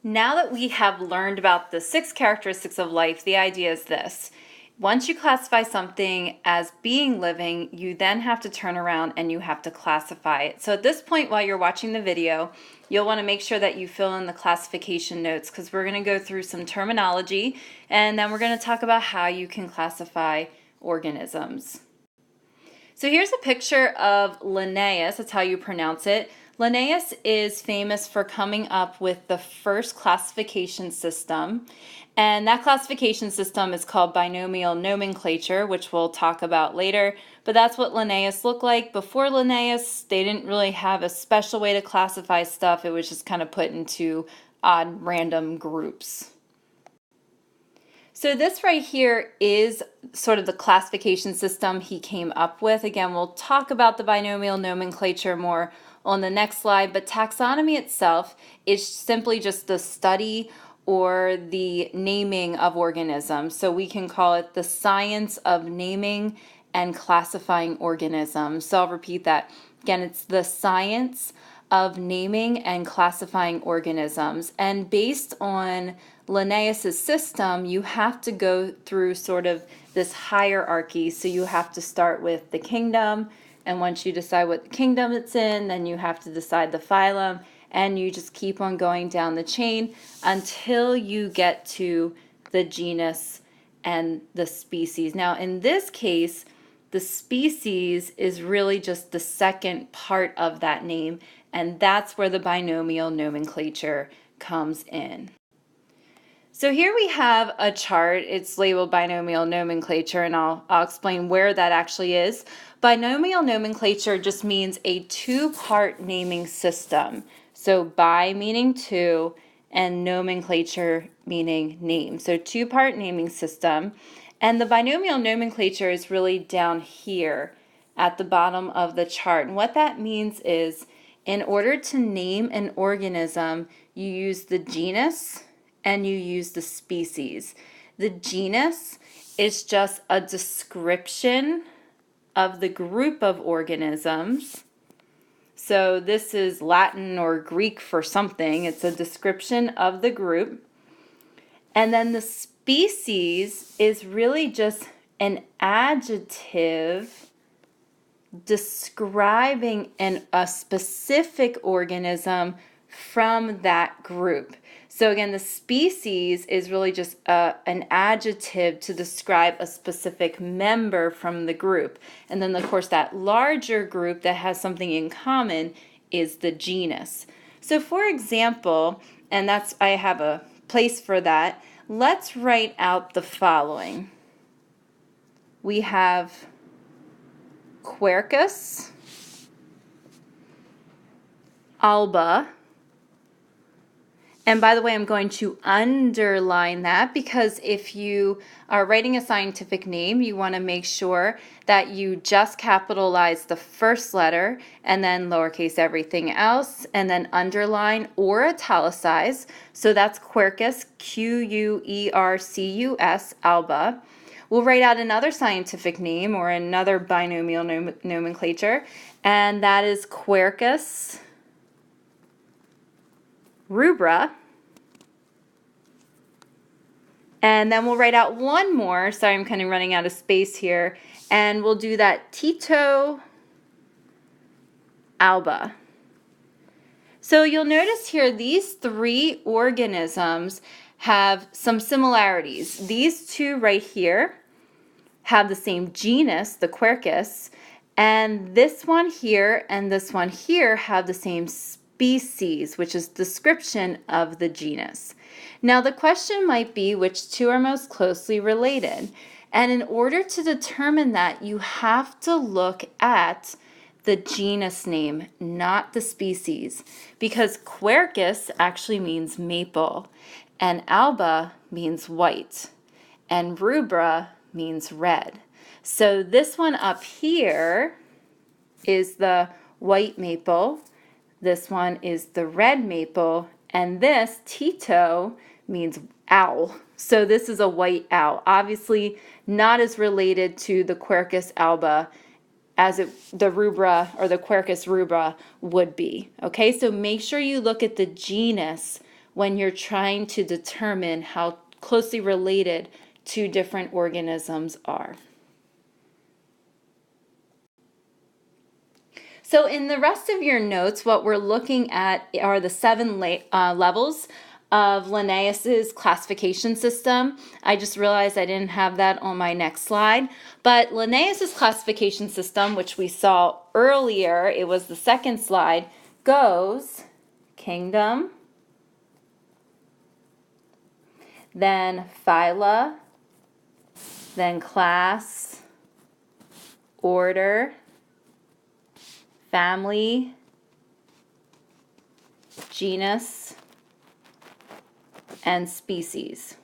Now that we have learned about the 6 characteristics of life, the idea is this. Once you classify something as being living, you then have to turn around and you have to classify it. So at this point, while you're watching the video, you'll want to make sure that you fill in the classification notes because we're going to go through some terminology and then we're going to talk about how you can classify organisms. So here's a picture of Linnaeus, that's how you pronounce it. Linnaeus is famous for coming up with the first classification system, and that classification system is called binomial nomenclature, which we'll talk about later, but that's what Linnaeus looked like. Before Linnaeus, they didn't really have a special way to classify stuff, it was just kind of put into odd random groups. So this right here is sort of the classification system he came up with. Again, we'll talk about the binomial nomenclature more on the next slide, but taxonomy itself is simply just the study or the naming of organisms. So we can call it the science of naming and classifying organisms. So I'll repeat that. Again, it's the science of naming and classifying organisms. And based on Linnaeus' system, you have to go through sort of this hierarchy. So you have to start with the kingdom, and once you decide what kingdom it's in, then you have to decide the phylum, and you just keep on going down the chain until you get to the genus and the species. Now, in this case, the species is really just the second part of that name, and that's where the binomial nomenclature comes in. So here we have a chart. It's labeled binomial nomenclature, and I'll explain where that actually is. Binomial nomenclature just means a two-part naming system. So bi meaning two and nomenclature meaning name. So two-part naming system. And the binomial nomenclature is really down here at the bottom of the chart. And what that means is in order to name an organism, you use the genus and you use the species. The genus is just a description of the group of organisms. So this is Latin or Greek for something. It's a description of the group. And then the species is really just an adjective describing a specific organism from that group. So again, the species is really just an adjective to describe a specific member from the group. And then, of course, that larger group that has something in common is the genus. So for example, and I have a place for that, let's write out the following. We have Quercus, alba. And by the way, I'm going to underline that because if you are writing a scientific name, you want to make sure that you just capitalize the first letter and then lowercase everything else and then underline or italicize. So that's Quercus, Quercus, alba. We'll write out another scientific name or another binomial nomenclature, and that is Quercus rubra. And then we'll write out one more. Sorry, I'm kind of running out of space here. And we'll do that Tito alba. So you'll notice here these three organisms have some similarities. These two right here have the same genus, the Quercus, and this one here and this one here have the same species, which is description of the genus. Now the question might be which two are most closely related. And in order to determine that, you have to look at the genus name, not the species, because Quercus actually means maple, and alba means white, and rubra means red. So this one up here is the white maple, this one is the red maple, and this, Tito, means owl. So this is a white owl. Obviously not as related to the Quercus alba as the rubra or the Quercus rubra would be. Okay, so make sure you look at the genus when you're trying to determine how closely related two different organisms are. So in the rest of your notes, what we're looking at are the 7 levels of Linnaeus's classification system. I just realized I didn't have that on my next slide. But Linnaeus's classification system, which we saw earlier, it was the second slide, goes kingdom, then phyla, then class, order, family, genus, and species.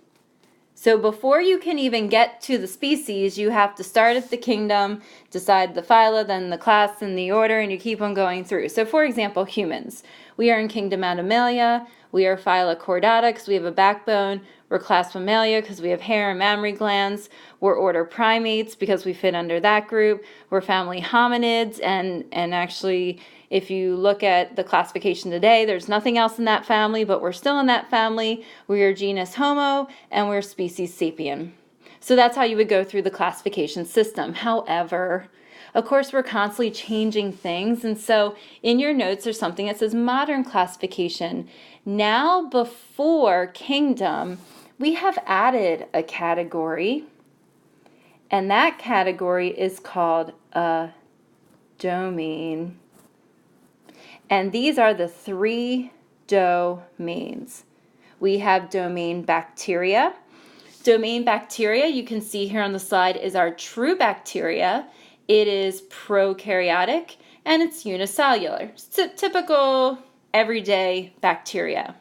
So before you can even get to the species, you have to start at the kingdom, decide the phyla, then the class, and the order, and you keep on going through. So for example, humans. We are in kingdom Animalia. We are phyla Chordata because we have a backbone. We're class Mammalia because we have hair and mammary glands. We're order primates because we fit under that group. We're family hominids, and actually, if you look at the classification today, there's nothing else in that family, but we're still in that family. We are genus Homo, and we're species Sapien. So that's how you would go through the classification system. However, of course, we're constantly changing things, and so in your notes there's something that says modern classification. Now, before kingdom, we have added a category, and that category is called a domain. And these are the 3 domains. We have domain bacteria. Domain bacteria, you can see here on the slide, is our true bacteria. It is prokaryotic and it's unicellular. It's typical everyday bacteria.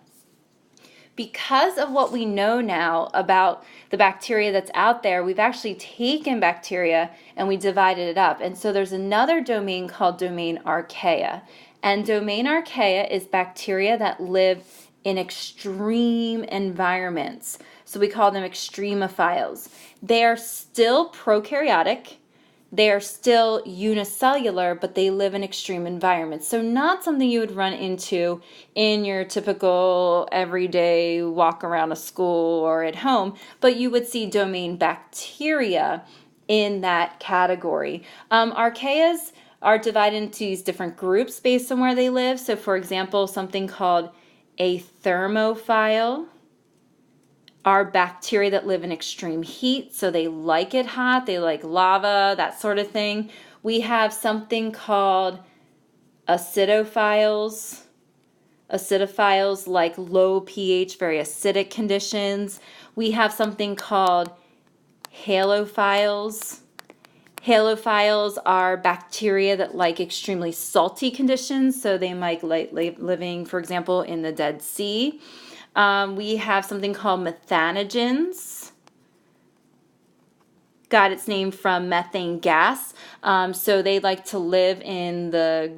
Because of what we know now about the bacteria that's out there, we've actually taken bacteria and we divided it up. And so there's another domain called domain archaea. And domain archaea is bacteria that live in extreme environments. So we call them extremophiles. They are still prokaryotic. They are still unicellular, but they live in extreme environments. So not something you would run into in your typical everyday walk around a school or at home, but you would see domain bacteria in that category. Archaeas are divided into these different groups based on where they live. So for example, something called a thermophile are bacteria that live in extreme heat, so they like it hot, they like lava, that sort of thing. We have something called acidophiles. Acidophiles like low pH, very acidic conditions. We have something called halophiles. Halophiles are bacteria that like extremely salty conditions, so they might like living, for example, in the Dead Sea. We have something called methanogens. Got its name from methane gas. So they like to live in the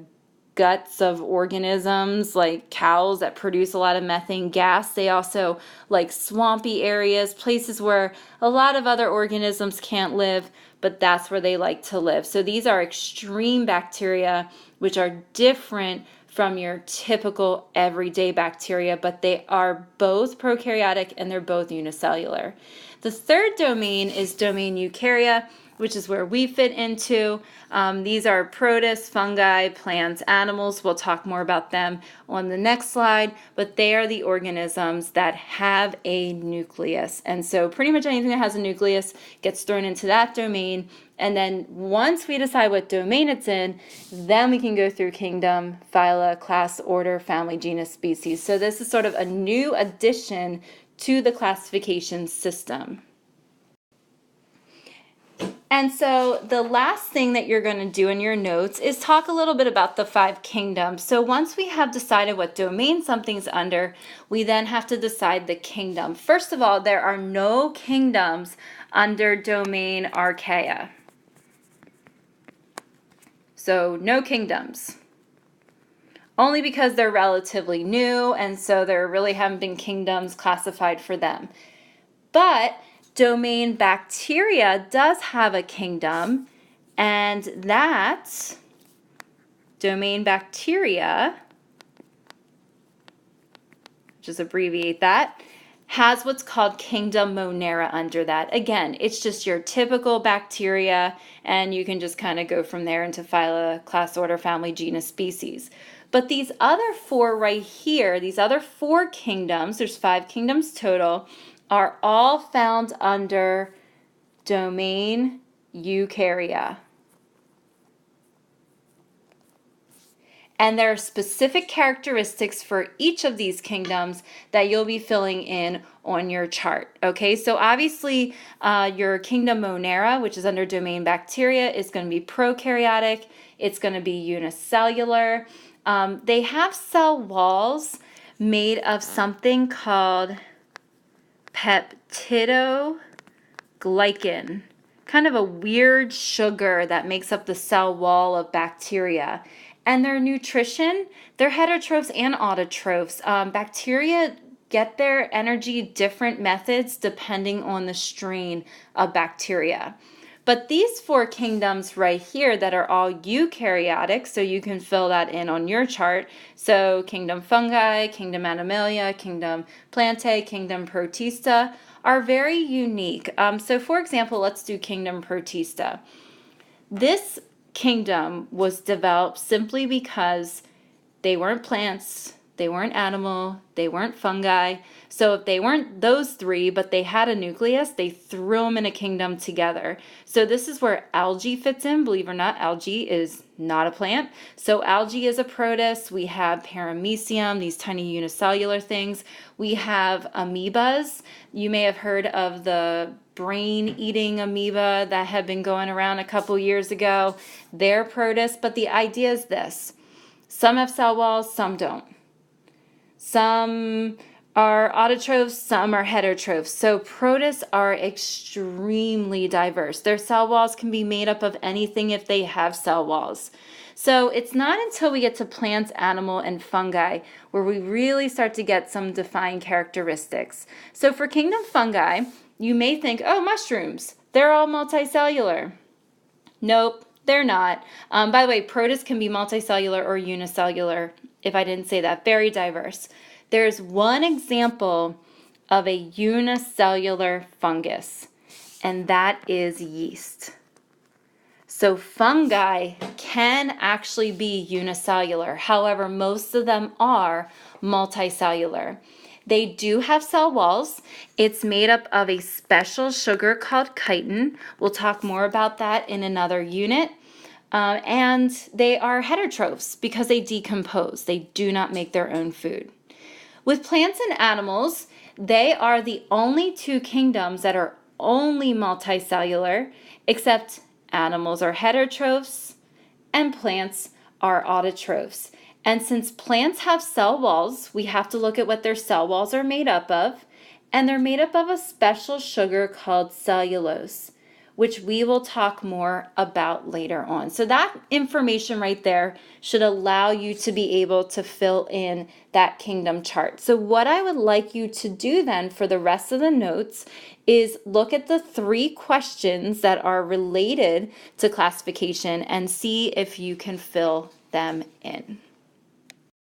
guts of organisms like cows that produce a lot of methane gas. They also like swampy areas, places where a lot of other organisms can't live, but that's where they like to live. So these are extreme bacteria, which are different from your typical everyday bacteria, but they are both prokaryotic and they're both unicellular. The third domain is domain eukarya, which is where we fit into. These are protists, fungi, plants, animals. We'll talk more about them on the next slide, but they are the organisms that have a nucleus. And so pretty much anything that has a nucleus gets thrown into that domain. And then once we decide what domain it's in, then we can go through kingdom, phyla, class, order, family, genus, species. So this is sort of a new addition to the classification system. And so the last thing that you're going to do in your notes is talk a little bit about the 5 kingdoms. So once we have decided what domain something's under, we then have to decide the kingdom. First of all, there are no kingdoms under domain archaea. So no kingdoms. Only because they're relatively new, and so there really haven't been kingdoms classified for them. But domain bacteria does have a kingdom, and that domain bacteria just abbreviate that, has what's called kingdom Monera under that. Again, it's just your typical bacteria, and you can just kind of go from there into phyla, class, order, family, genus, species. But these other four right here, these other four kingdoms, there's 5 kingdoms total, are all found under domain Eukarya. And there are specific characteristics for each of these kingdoms that you'll be filling in on your chart. Okay, so obviously your kingdom Monera, which is under domain bacteria, is going to be prokaryotic. It's going to be unicellular. They have cell walls made of something called peptidoglycan, kind of a weird sugar that makes up the cell wall of bacteria. And their nutrition, they're heterotrophs and autotrophs. Bacteria get their energy different methods depending on the strain of bacteria. But these 4 kingdoms right here that are all eukaryotic, so you can fill that in on your chart. So kingdom fungi, kingdom animalia, kingdom plantae, kingdom protista are very unique. So for example, let's do kingdom protista. This kingdom was developed simply because they weren't plants, they weren't animal, they weren't fungi. So if they weren't those 3, but they had a nucleus, they threw them in a kingdom together. So this is where algae fits in. Believe it or not, algae is not a plant. So algae is a protist. We have paramecium, these tiny unicellular things. We have amoebas. You may have heard of the brain-eating amoeba that had been going around a couple years ago. They're protists, but the idea is this. Some have cell walls, some don't. Some are autotrophs, some are heterotrophs. So protists are extremely diverse. Their cell walls can be made up of anything if they have cell walls. So it's not until we get to plants, animal, and fungi where we really start to get some defined characteristics. So for kingdom fungi, you may think, oh, mushrooms, they're all multicellular. Nope, they're not. By the way, protists can be multicellular or unicellular, if I didn't say that. Very diverse. There's one example of a unicellular fungus, and that is yeast. So fungi can actually be unicellular. However, most of them are multicellular. They do have cell walls. It's made up of a special sugar called chitin. We'll talk more about that in another unit. And they are heterotrophs because they decompose. They do not make their own food. With plants and animals, they are the only 2 kingdoms that are only multicellular, except animals are heterotrophs and plants are autotrophs. And since plants have cell walls, we have to look at what their cell walls are made up of, and they're made up of a special sugar called cellulose, which we will talk more about later on. So that information right there should allow you to be able to fill in that kingdom chart. So what I would like you to do then for the rest of the notes is look at the 3 questions that are related to classification and see if you can fill them in.